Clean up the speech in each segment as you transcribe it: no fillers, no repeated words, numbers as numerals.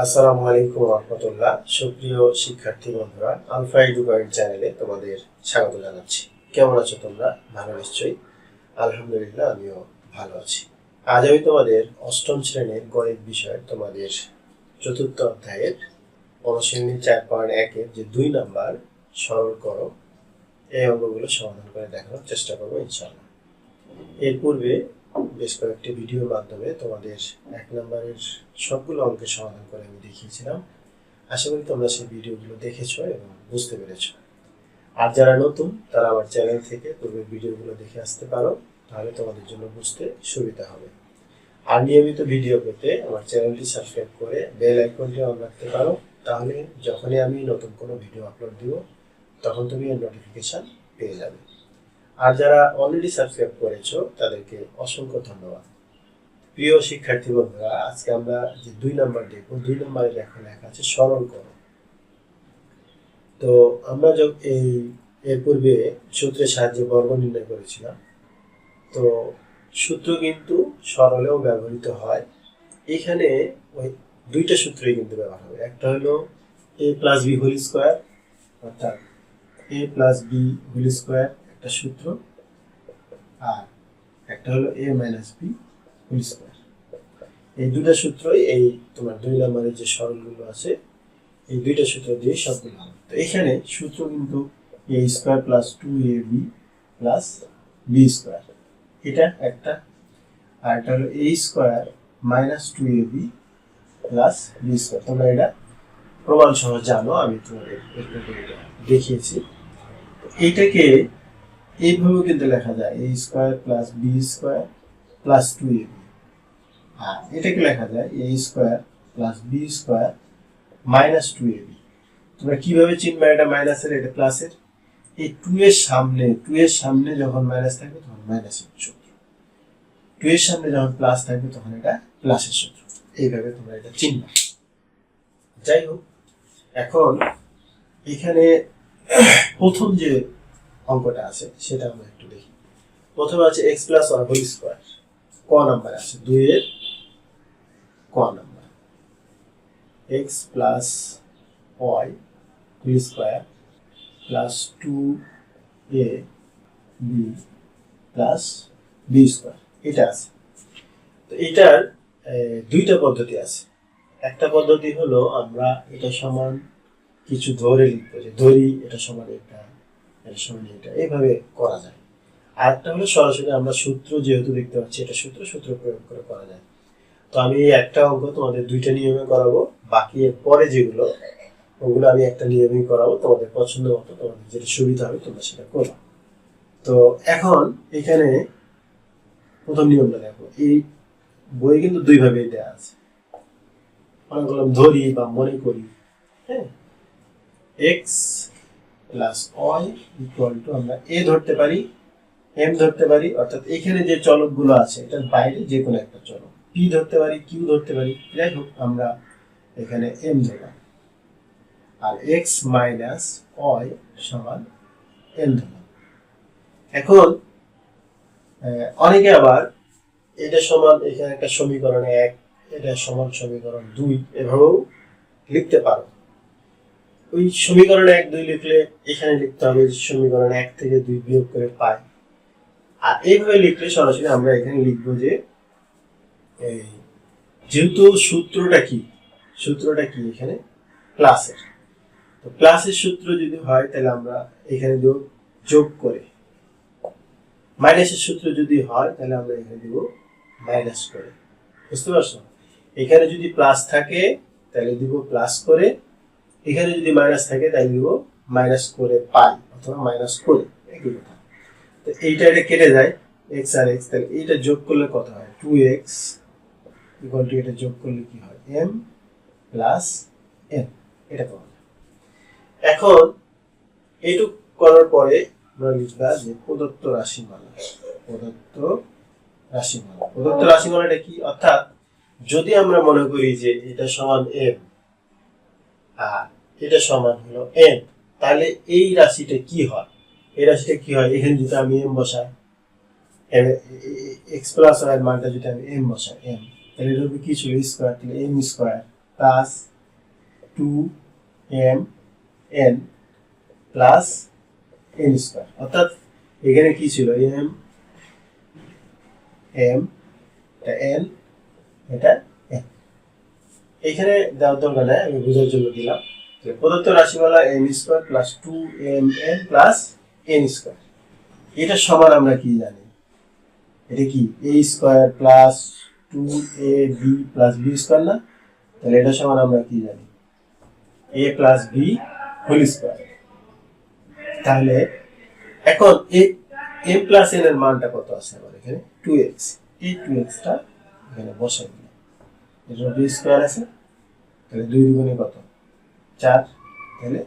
আসসালামু আলাইকুম রহমতুল্লাহ। সুপ্রিয় শিক্ষার্থী বন্ধুরা, আলফা এডুকেশন চ্যানেলে তোমাদের স্বাগত জানাচ্ছি। কেমন আছো তোমরা? ভালো নিশ্চয়ই। আলহামদুলিল্লাহ, আমিও ভালো আছি। আজ আমি তোমাদের অষ্টম শ্রেণীর গণিত বিষয় তোমাদের চতুর্থ অধ্যায়ের অনুশীলনী 4.1-এর যে 2 নাম্বার সরল করো এই অঙ্কগুলো সমাধান করে দেখানোর চেষ্টা করবো ইনশাআল্লাহ। এর পূর্বে বেশ কয়েকটি ভিডিওর মাধ্যমে তোমাদের 1 নম্বরের সবগুলো অঙ্কের সমাধান করে আমি দেখিয়েছিলাম। আশা করি তোমরা সেই ভিডিওগুলো দেখেছো এবং বুঝতে পেরেছো। আর যারা নতুন তারা আমার চ্যানেল থেকে পূর্বের ভিডিওগুলো দেখে আসতে পারো, তাহলে তোমাদের জন্য বুঝতে সুবিধা হবে। আর নিয়মিত ভিডিও পেতে আমার চ্যানেলটি সাবস্ক্রাইব করে বেল আইকনটি অন রাখতে পারো, তাহলে যখনই আমি নতুন কোনো ভিডিও আপলোড দিব তখন তুমি এর নোটিফিকেশন পেয়ে যাবে। আর যারা অলরেডি সাবস্ক্রাইব করেছো তাদেরকে অসংখ্য ধন্যবাদ। প্রিয় শিক্ষার্থী বন্ধুরা, আজকে আমরা যে 2 নাম্বার দেখব, 2 নম্বরে লেখা আছে সরল করো। তো আমরা এর পূর্বে সূত্রের সাহায্যে বর্গ নির্ণয় করেছিলাম। তো সূত্র কিন্তু সরলেও ব্যবহৃত হয়। এখানে ওই দুইটা সূত্রই কিন্তু ব্যবহার হবে। একটা হলো a + b হোল স্কয়ার, অর্থাৎ a + b হোল স্কয়ার একটা সূত্র, আর একটা হলো a - b হোল স্কয়ার। এই দুটো সূত্রই এই তোমার 2 নম্বরের যে সরলগুলো আছে এই দুইটা সূত্র দিয়ে সবগুলো হবে। তো এখানে সূত্র কিন্তু a² + 2ab + b², এটা একটা। আর এটা হলো a² - 2ab + b²। তোমরা এটা প্রমাণ সহ জানো, আমি তোমাদের এটা দেখিয়েছি। এইটাকে এইভাবেও কিন্তু লেখা যায় a² + b² + 2ab। আর এটাকে লেখা যায় a² + b² - 2ab। তোমরা কিভাবে চিনবে এটা মাইনাসের এটা প্লাসের? এই 2 এর সামনে যখন মাইনাস থাকবে তখন মাইনাসের সূত্র, 2 এর সামনে যখন প্লাস থাকবে তখন এটা প্লাসের সূত্র। এইভাবে তোমরা এটা চিনবে। যাই হোক, এখন এখানে প্রথম যে অঙ্কটা আছে সেটা আমরা একটু দেখি। প্রথমে আছে x + y হোল স্কয়ার, ক নাম্বার আছে 2 এর ক number. x + y whole square + 2ab + b², এটা আছে। তো এটার দুইটা পদ্ধতি আছে। একটা পদ্ধতি হলো আমরা এটা সমান কিছু ধরে লিখবো, যে ধরি এটা সমান এটা, এটা সমান এটা, এইভাবে করা যায়। আর একটা হলো সরাসরি আমরা সূত্র যেহেতু দেখতে পাচ্ছি এটা সূত্র প্রয়োগ করে করা যায়। তো আমি এই একটা অঙ্ক তোমাদের দুইটা নিয়মে করাবো, বাকি এর পরে যেগুলো ওগুলো আমি একটা নিয়মেই করাবো। তোমাদের পছন্দ মতো তোমাদের যেটা সুবিধা হবে তোমরা সেটা করো। তো এখন এখানে প্রথম নিয়মটা দেখো, এই বই কিন্তু দুই ভাবে দেওয়া আছে। মনে করলাম ধরি বা মনে করি, হ্যাঁ, x + y = আমরা a ধরতে পারি, m ধরতে পারি, অর্থাৎ এখানে যে চলকগুলো আছে এটার বাইরে যে কোনো একটা চলক, p ধরতে পারি, q ধরতে পারি। যাই হোক, আমরা এখানে m ধরলাম। আর x - y = n ধরলাম। এখন অনেকে আবার এটা সমান, এখানে একটা সমীকরণ 1, এটা সমান সমীকরণ 2, এভাবেও লিখতে পারো। ওই সমীকরণ 1, 2 লিখলে এখানে লিখতে হবে সমীকরণ 1 থেকে 2 বিয়োগ করে পাই। আর এইভাবে লিখলে সরাসরি আমরা এখানে লিখবো যে যেহেতু সূত্রটা কি এখানে প্লাসের, তো প্লাসের সূত্র যদি হয় তাহলে আমরা এখানে যোগ করে, মাইনাসের সূত্র যদি হয় তাহলে আমরা এখানে দিব মাইনাস করে। বুঝতে পারছো? এখানে যদি প্লাস থাকে তাহলে দিব প্লাস করে, এখানে যদি মাইনাস থাকে তাহলে দিব মাইনাস করে পাই অথবা মাইনাস করে, একই কথা। তো এইটা এটা কেটে যায়, x আর x, তাহলে এইটা যোগ করলে কত হয়? 2x = এটা যোগ করলে কি হয়? m + n, এটা পাওয়া যায়। এখন এইটুক করার পরে আমরা লিখবা যে প্রদত্ত রাশিমালাটা কি? অর্থাৎ যদি আমরা মনে করি যে এটা সমান m আর এটা সমান হলো n, তাহলে এই রাশিটা কি হয়? এখানে যদি আমি m বসাই, x + y এর মানটা যদি আমি m বসাই, তাহলে এটা কি ছিল? স্কয়ার, তাহলে m² plus 2mn plus n square, অর্থাৎ এখানে কি ছিল m m এটা n এটা n। এখানে দেওয়ার দরকার নাই, আমি বোঝার জন্য দিলাম যে প্রদত্ত রাশিমালা m square plus 2mn plus n square, এটা সমান আমরা কি জানি, এটা কি a square plus 2ab plus b square না? তাহলে এটা সমান আমরা কি জানি, a plus b whole square. তাহলে এখন m প্লাস n এর মানটা কত আছে আমার এখানে 2x, এই 2x টা এখানে বসাই দিলাম, এটা b স্কয়ার আছে, তাহলে 2 দুগুণে কত 4, তাহলে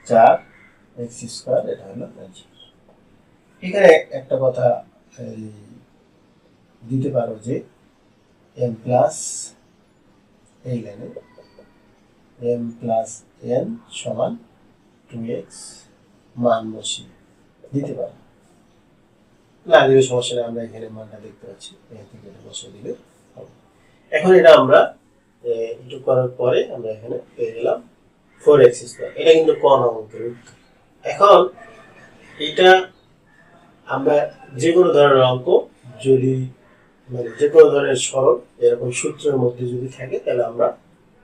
4x স্কয়ার, এটা হলো অ্যানসার। এখানে একটা কথা দিতে পারো যে m প্লাস এই লাইনে m প্লাস n সমান 2x মান বসিয়ে দিতে পারো, না দিলে সমস্যা নেই, আমরা এখানে মানটা দেখতে পাচ্ছি, এখান থেকে এটা বসিয়ে দিলে হবে। এখন এটা আমরা একটু করার পরে আমরা এখানে পেয়ে গেলাম 4x স্কয়ার, এটা কিন্তু ক অঙ্কের উত্তর। এখন এটা আমরা যে কোনো ধরনের অঙ্ক যদি মানে যে কোনো ধরনের সরল এরকম সূত্রের মধ্যে যদি থাকে তাহলে আমরা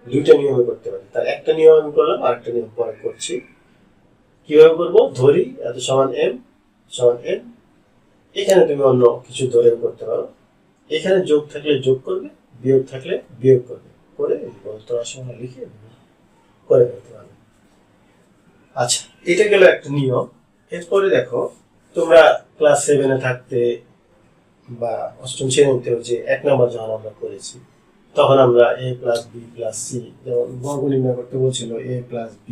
দুইটা নিয়মে করতে পারি। তার একটা নিয়ম আমি করলাম, আর একটা নিয়ম পরে করছি। কিভাবে করব, ধরি এত সমান m সমান n, এখানে তুমি অন্য কিছু ধরেও করতে পারো, এখানে যোগ থাকলে যোগ করবে, বিয়োগ থাকলে বিয়োগ করবে, করে প্রদত্ত রাশিমালা লিখে করে ফেলতে পারবে। আচ্ছা, এটা গেল একটা নিয়ম। এরপরে দেখো, তোমরা ক্লাস 7 এ থাকতে বা অষ্টম শ্রেণীতেও যে 1 নম্বর যখন আমরা করেছি তখন আমরা a plus b plus c, যেমন বর্গ নির্ণয় করতে বলছিল a plus b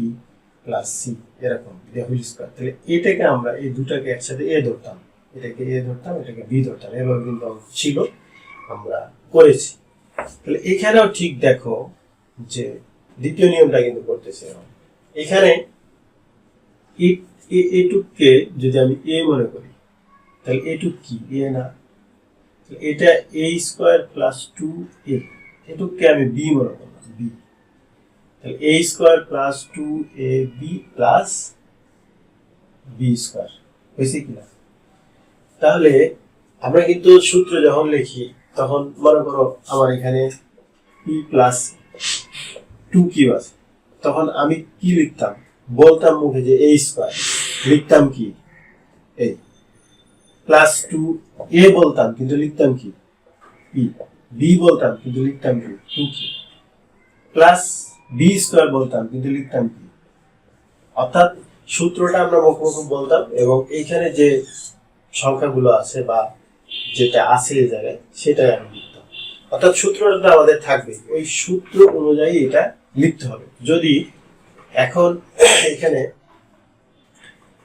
plus c এরকম হোল স্কয়ার, তাহলে এটাকে আমরা এই দুটাকে একসাথে a ধরতাম, এটাকে a ধরতাম, এটাকে b ধরতাম, এভাবে কিন্তু ছিল, আমরা করেছি। তাহলে এখানেও ঠিক দেখো যে দ্বিতীয় নিয়মটা কিন্তু করতেছে। এখানে এটুককে যদি আমি a মনে করি তাহলে এটুক কি a না, এটা a স্কয়ার প্লাস 2a, এটুককে আমি b মনে করলাম b, তাহলে a square plus 2ab plus b square হয়েছে কিনা? তাহলে আমরা কিন্তু সূত্র যখন লিখি তখন মনে করো আমার এখানে p প্লাস 2 কিউ আছে, তখন আমি কি লিখতাম, বলতাম মুখে যে a স্কয়ার, লিখতাম কি এই প্লাস 2a বলতাম কিন্তু লিখতাম কি p, b বলতাম কিন্তু লিখতাম কি 2q, প্লাস b স্কয়ার বলতাম কিন্তু লিখতাম কি, অর্থাৎ সূত্রটা আমরা মুখে মুখে বলতাম এবং এইখানে যে সংখ্যাগুলো আছে বা যেটা আছে এই জায়গায় সেটাই আমি লিখতাম, অর্থাৎ সূত্রটা আমাদের থাকবে, ওই সূত্র অনুযায়ী এটা লিখতে হবে। যদি এখন এখানে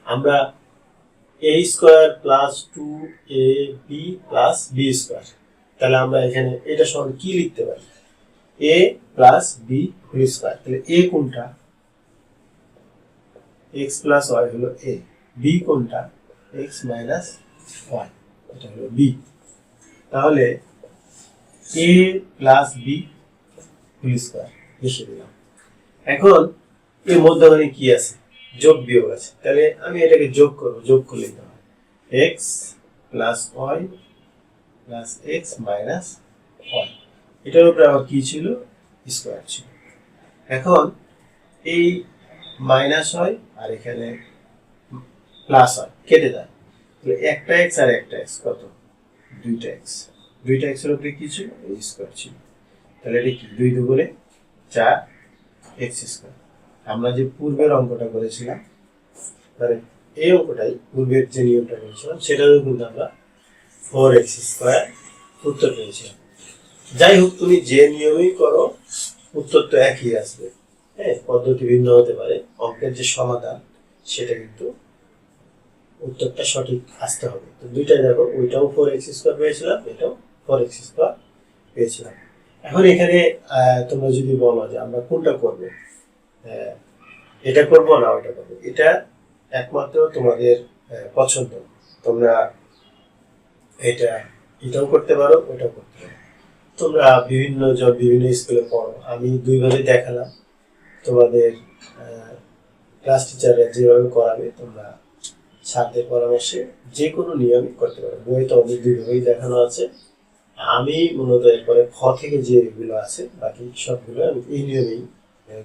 আমরা a square plus 2ab plus b square, তাহলে আমরা এখানে এটা সমান কি লিখতে পারি, a plus b whole square, তাহলে a কোনটা, x প্লাস y হলো a, b কোনটা, x মাইনাস y, এটা হলো b, তাহলে a plus b whole square লিখে দিলাম। এখন এর মধ্যখানে কি আছে, যোগ বিয়োগ আছে, তাহলে আমি এটাকে যোগ করব, যোগ করলে কি হবে x plus y plus x minus y, এটার উপরে আবার কি ছিল, স্কয়ার ছিল। এখন এই মাইনাস হয় আর এখানে প্লাস হয়, কেটে যায়, তাহলে একটা x আর একটা x কত, দুইটা x, দুইটা x এর উপরে কি ছিল, এই স্কয়ার ছিল, তাহলে এটা কি 2 দুগুণে 4x স্কয়ার। আমরা যে পূর্বের অঙ্কটা করেছিলাম মানে এই অঙ্কটাই পূর্বের যে নিয়মটা করেছিলাম সেটাও কিন্তু আমরা 4x স্কয়ার উত্তর পেয়েছিলাম। যাই হোক, তুমি যে নিয়মেই করো উত্তর তো একই আসবে, হ্যাঁ, পদ্ধতি ভিন্ন হতে পারে, অঙ্কের যে সমাধান সেটা কিন্তু উত্তরটা সঠিক আসতে হবে। তো দুইটাই দেখো, ওইটাও 4x স্কয়ার পেয়েছিলাম, এটাও 4x স্কয়ার পেয়েছিলাম। এখন এখানে তোমরা যদি বলো যে আমরা কোনটা করব, এটা করব না ওইটা করব, এটা একমাত্র তোমাদের পছন্দ, তোমরা এটাও করতে পারো ওটাও করতে পারো। তোমরা বিভিন্ন স্কুলে পড়ো, আমি দুইভাবে দেখালাম। তোমাদের ক্লাস টিচাররা যেভাবে করাবে তোমরা ছাত্রদের পরামর্শে যে কোনো নিয়মই করতে পারো। বই তো অনেক দুইভাবেই দেখানো আছে। আমি মূলত এরপরে খ থেকে যেগুলো আছে বাকি সবগুলো আমি এই নিয়মেই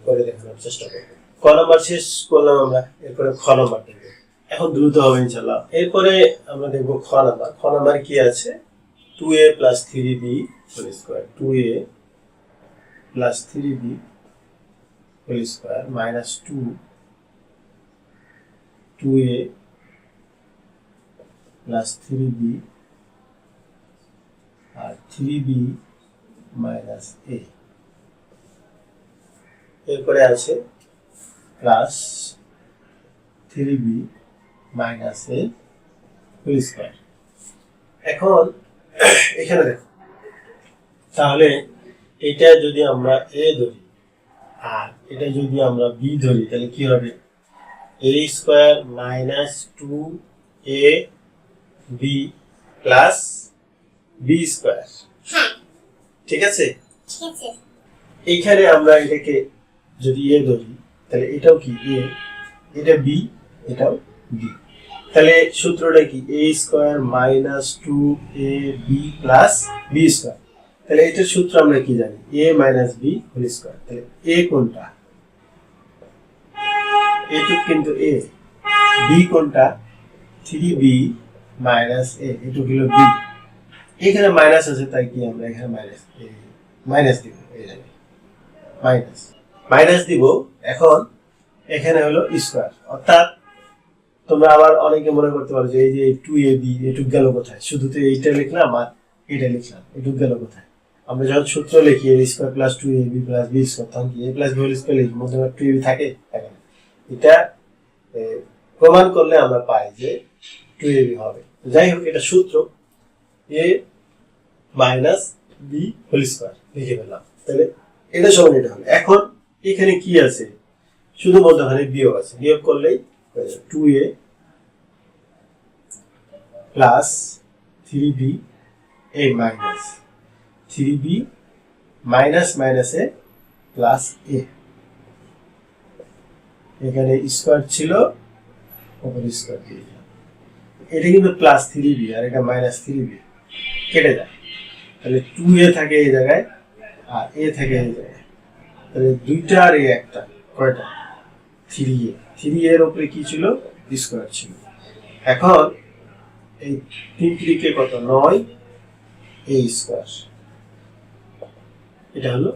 করে দেখানোর চেষ্টা করবো। ক নাম্বার শেষ করলাম আমরা, এরপরে খ নাম্বার দেখব। এখন দ্রুত হবে ইনশাল্লাহ। এরপরে আমরা দেখবো খ নাম্বার। খ নাম্বার কি আছে? 2a plus 3b whole square, 2a plus 3b whole square minus 2a plus 3b R 3b minus a। এরপরে আছে plus 3b minus a whole square। এখন এখানে দেখো, তাহলে এটা যদি আমরা a ধরি আর এটা যদি আমরা b ধরি তাহলে কি হবে? a square minus 2ab plus b square. ঠিক আছে, এইখানে আমরা এটাকে যদি a ধরি তাহলে এটাও কি a, এটা b, এটাও b। তাহলে সূত্রটা কি? a square minus 2ab plus b square. তাহলে এটার সূত্র আমরা কি জানি? a minus b whole square. তাহলে a কোনটা? এটুক কিন্তু a। b কোনটা? 3b মাইনাস a, এটুক হলো b। এখানে মাইনাস আছে তাই কি আমরা এখানে মাইনাস দিব, এই জায়গায় মাইনাস দিব। এখন এখানে হলো স্কয়ার, অর্থাৎ তোমরা আবার অনেকে মনে করতে পারো যে এই যে 2ab এটুক গেল কোথায়? শুধু তো এইটা লিখলাম আর এটা লিখলাম, এটুক গেল কোথায়? আমরা যখন সূত্র লিখি a square plus 2ab plus b square, তখন কি a plus b whole square লিখি, মধ্যে 2ab থাকে? এটা প্রমাণ করলে আমরা পাই যে 2ab হবে। যাই হোক, এটা সূত্র a minus b whole square লিখে ফেললাম। তাহলে এটা সমান এটা হবে। এখন এখানে কি আছে? শুধু মধ্যখানে বিয়োগ আছে, বিয়োগ করলেই 2a plus 3b a minus 3b minus মাইনাসে প্লাস a। এখানে স্কয়ার ছিল, উপরে স্কয়ার দিয়ে দিলাম। এটা কিন্তু প্লাস 3b আর এটা মাইনাস 3b, কেটে যায়। তাহলে 2a থাকে এই জায়গায় আর a থাকে এই জায়গায়। তাহলে দুইটা আর এই একটা, কয়টা? 3a। 3a এর উপরে কি ছিল? স্কয়ার ছিল। এখন এই 3 3 কত? 9 a স্কয়ার। এটা হলো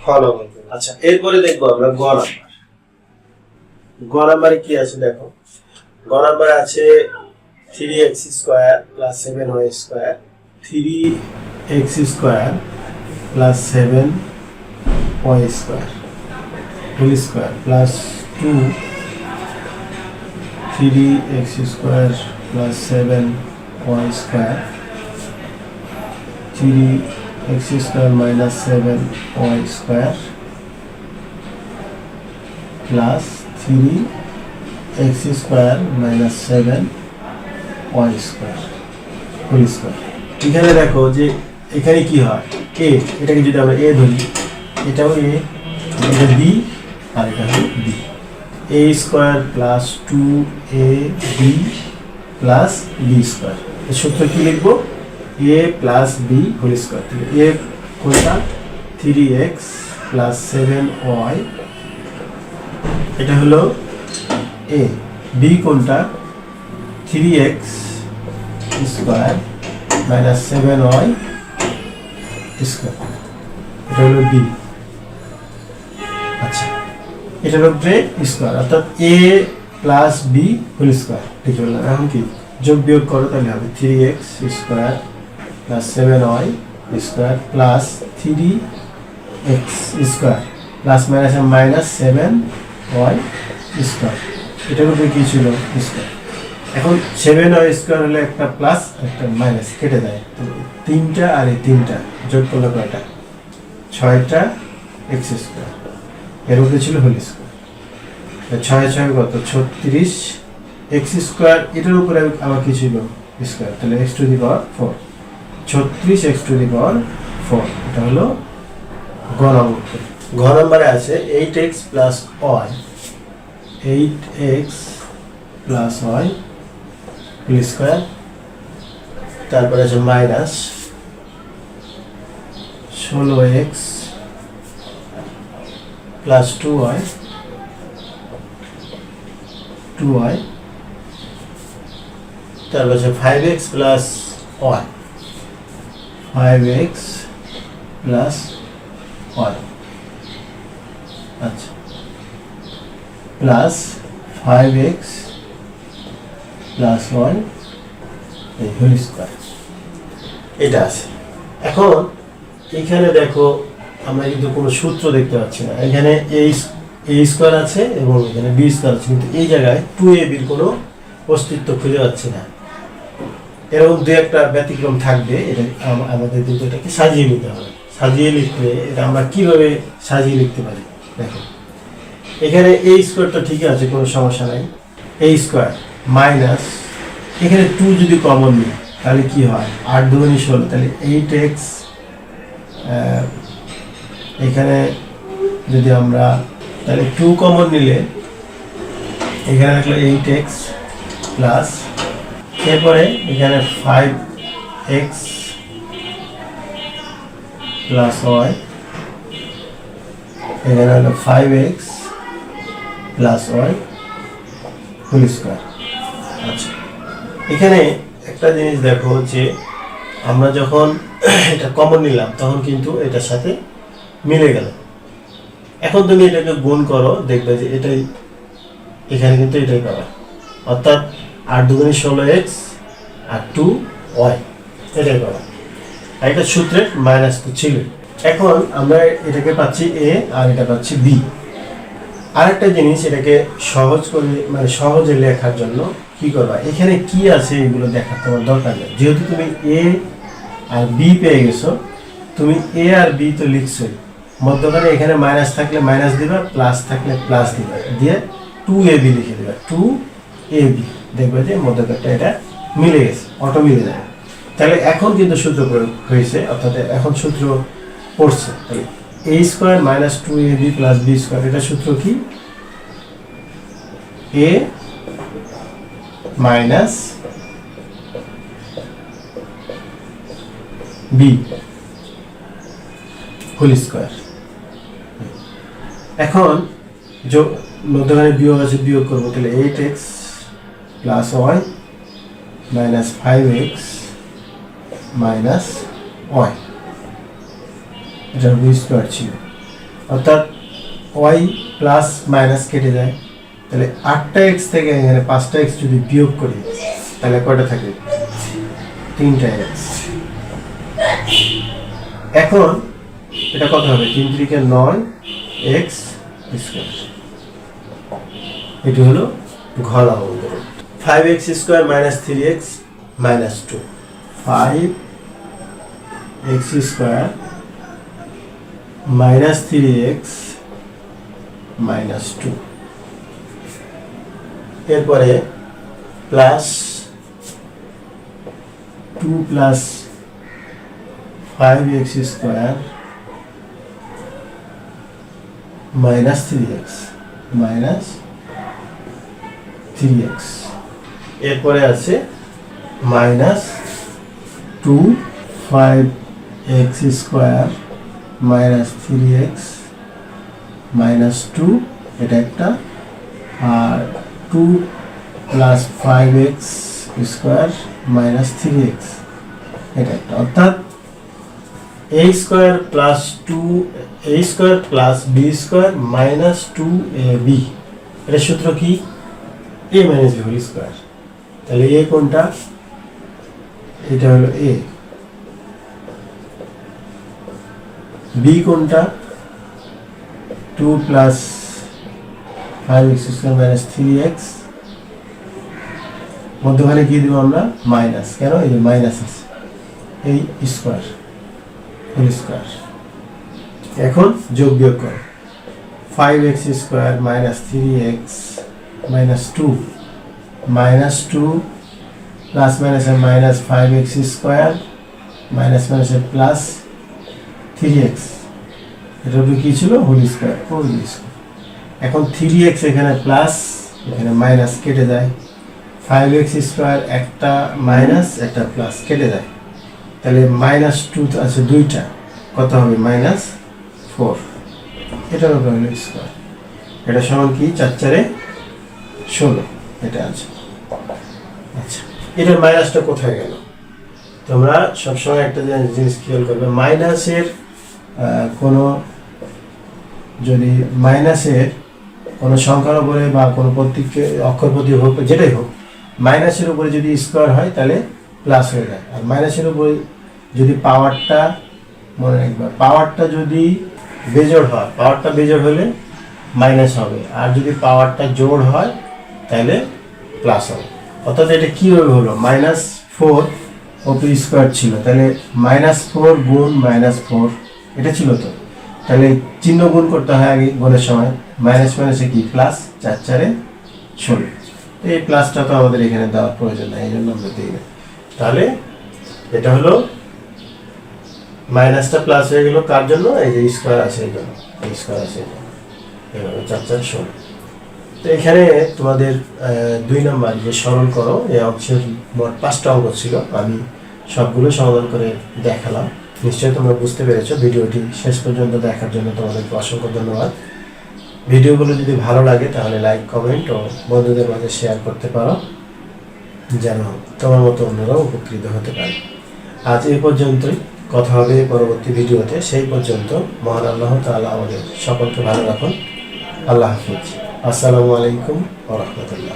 খ নাম্বার। আচ্ছা, এরপরে দেখবো আমরা গ নাম্বার। গ নাম্বারে কি আছে দেখো। গ নাম্বারে আছে 3x square plus 7y square, 3x square plus 7y square whole square plus 2 3x square plus 7y square, 3x square minus 7y square plus 3x square minus 7y square whole square. এখানে দেখো যে এখানে কি হয়? a, এটাকে যদি আমরা a ধরি, এটাও a, এটা b আর এটা হলো b। a square plus 2ab plus b square. এর সূত্র কি লিখবো? a plus b whole square. a কোনটা? 3x প্লাস 7y, এটা হলো a। b কোনটা? 3x square minus 7y square, এটা হলো b। আচ্ছা, এটার উপরে স্কয়ার, অর্থাৎ a plus b whole square লিখে ফেললাম। এখন কি যোগ বিয়োগ করো, তাহলে হবে 3x square plus 7y square plus 3x square plus minus minus 7y square. এটার উপরে কি ছিল? স্কয়ার। এখন 7y স্কয়ার হলে একটা প্লাস একটা মাইনাস, কেটে যায়। তিনটা আর এই তিনটা যোগ করলে কয়টা? 6টা x স্কয়ার। এর উপরে ছিল হোল স্কয়ার। 6 6 কত? 36 x স্কয়ার। এটার উপরে আবার কি ছিল? স্কয়ার। তাহলে x to the power 4, 36 x to the power 4। এটা হলো ঘ নম্বর। ঘ নম্বরে আছে 8x plus y, 8x plus y whole square. তারপরে আছে মাইনাস 16x প্লাস 2y, তারপর আছে 5x plus y, 5x plus y, আচ্ছা, প্লাস 5x প্লাস y এই হোল স্কয়ার। এটা আছে। এখন এখানে দেখো আমরা কিন্তু কোনো সূত্র দেখতে পাচ্ছি না। এখানে a স্কয়ার আছে এবং এখানে b স্কয়ার আছে, কিন্তু এই জায়গায় 2ab এর কোনো অস্তিত্ব খুঁজে পাচ্ছি না। এরকম দু একটা ব্যতিক্রম থাকবে, এটা আমাদের কিন্তু এটাকে সাজিয়ে নিতে হবে। সাজিয়ে লিখলে এটা আমরা কিভাবে সাজিয়ে লিখতে পারি দেখো, এখানে a স্কয়ার তো ঠিক আছে, কোনো সমস্যা নাই। a স্কয়ার মাইনাস এখানে 2 যদি কমন নিই তাহলে কি হয়, 8 দুগুণে 16, তাহলে 8x, এখানে যদি আমরা তাহলে 2 কমন নিলে এখানে রাখলো 8x প্লাস, এরপরে এখানে 5x প্লাস y, এখানে হলো 5x plus y whole square. আচ্ছা, এখানে একটা জিনিস দেখো যে আমরা যখন এটা কমন নিলাম তখন কিন্তু এটার সাথে মিলে গেল। এখন তুমি এটাকে গুণ করো, দেখবে যে এটাই এখানে কিন্তু এটাই পাবে, অর্থাৎ 8 দুগুণে 16x আর 2y এটাই পাবে। আর এটা সূত্রের মাইনাস তো ছিল। এখন আমরা এটাকে পাচ্ছি a আর এটা পাচ্ছি b। আরেকটা জিনিস, এটাকে সহজ করে মানে সহজে লেখার জন্য কি করবা, এখানে কি আছে এগুলো দেখার তোমার দরকার নেই। যেহেতু তুমি a আর b পেয়ে গেছো, তুমি a আর b তো লিখছোই, মধ্যখানে এখানে মাইনাস থাকলে মাইনাস দিবা, প্লাস থাকলে প্লাস দিবা, দিয়ে 2ab লিখে দিবা, 2ab, দেখবে যে মধ্যখানটা এটা মিলে গেছে, অটো মিলে যাবে। তাহলে এখন কিন্তু সূত্র প্রয়োগ হয়েছে, অর্থাৎ এখন সূত্র পড়ছে। তাহলে a square minus 2ab plus b square, এটা সূত্র কি, a minus b whole square. এখন মধ্যখানে বিয়োগ আছে, বিয়োগ করবো, তাহলে 8x plus y minus 5x minus y, এটা b স্কয়ার ছিল, অর্থাৎ y প্লাস মাইনাস কেটে যায়। তাহলে 8টা x থেকে এখানে 5টা x যদি বিয়োগ করি তাহলে কয়টা থাকে, 3টা x। এখন এটা কত হবে, 3 3 9x স্কয়ার। এটি হলো ঘ নম্বর। 5x square minus 3x minus 2, 5x square minus 3x minus 2, এরপরে plus 2 plus 5x square minus 3x minus 3x, এরপরে আছে minus 2 5x square minus 3x minus 2, এটা একটা, আর 2 plus 5x square minus 3x, এটা একটা, অর্থাৎ a square plus 2a square plus b square minus 2ab, এটা সূত্র কি, a minus b whole square. তাহলে a কোনটা, এটা হলো a, b কোনটা, 2 plus 5x square minus 3x, মধ্যখানে কি দিব আমরা, মাইনাস, কেন, এই যে মাইনাস আছে, এই স্কয়ার হোল স্কয়ার। এখন যোগ বিয়োগ করো, 5x square minus 3x minus 2 minus 2 plus মাইনাসে মাইনাস 5x স্কয়ার মাইনাস মাইনাসে প্লাস 3x, এটা উপরে কি ছিল হোল স্কয়ার 4x। এখন 3x এখানে প্লাস এখানে মাইনাস কেটে যায়, 5x স্কয়ার একটা মাইনাস একটা প্লাস কেটে যায়, তাহলে -2 আছে দুইটা, কত হবে -4, এটার উপরে হলো স্কয়ার। এটা সমান কি 4 4 16, এটা আছে। আচ্ছা, এটার মাইনাসটা কোথায় গেল? তোমরা সবসময় একটা জিনিস খেয়াল করবে, মাইনাসের কোনো যদি মাইনাসের কোনো সংখ্যার উপরে বা কোনো প্রতীক অক্ষর প্রতীক হোক যেটাই হোক, মাইনাসের উপরে যদি স্কোয়ার হয় তাহলে প্লাস হয়ে যায়। আর মাইনাসের উপরে যদি পাওয়ারটা, মনে রাখবে পাওয়ারটা যদি বেজোড় হয়, পাওয়ারটা বেজোড় হলে মাইনাস হবে, আর যদি পাওয়ারটা জোড় হয় তাহলে প্লাস হবে। অর্থাৎ এটা কীভাবে হলো, -4 ওপি স্কোয়ার ছিল, তাহলে -4 গুণ -4 এটা ছিল তো, তাহলে চিহ্ন গুণ করতে হয় আগে গুণের সময়, মাইনাস মাইনাসে কি প্লাস, 4 4 16। এই প্লাসটা তো আমাদের এখানে দেওয়ার প্রয়োজন নাই, এই জন্য আমরা দিই না। তাহলে এটা হলো মাইনাসটা প্লাস হয়ে গেল কার জন্য, এই যে স্কোয়ার আছে এই জন্য, এই স্কোয়ার আছে এই জন্য, এভাবে 4 4 16। তো এখানে তোমাদের 2 নম্বর যে সরল করো এই অংশের মোট 5টা অঙ্ক ছিল, আমি সবগুলো সমাধান করে দেখালাম। নিশ্চয়ই তোমরা বুঝতে পেরেছো। ভিডিওটি শেষ পর্যন্ত দেখার জন্য তোমাদেরকে অসংখ্য ধন্যবাদ। ভিডিওগুলো যদি ভালো লাগে তাহলে লাইক, কমেন্ট ও বন্ধুদের মাঝে শেয়ার করতে পারো, যেন তোমার মতো অন্যরাও উপকৃত হতে পারে। আজ এই পর্যন্তই, কথা হবে পরবর্তী ভিডিওতে। সেই পর্যন্ত মহান আল্লাহ তাআলা আমাদের সকলকে ভালো রাখুন। আল্লাহ হাফিজ। আসসালামু আলাইকুম ওয়া রাহমাতুল্লাহ।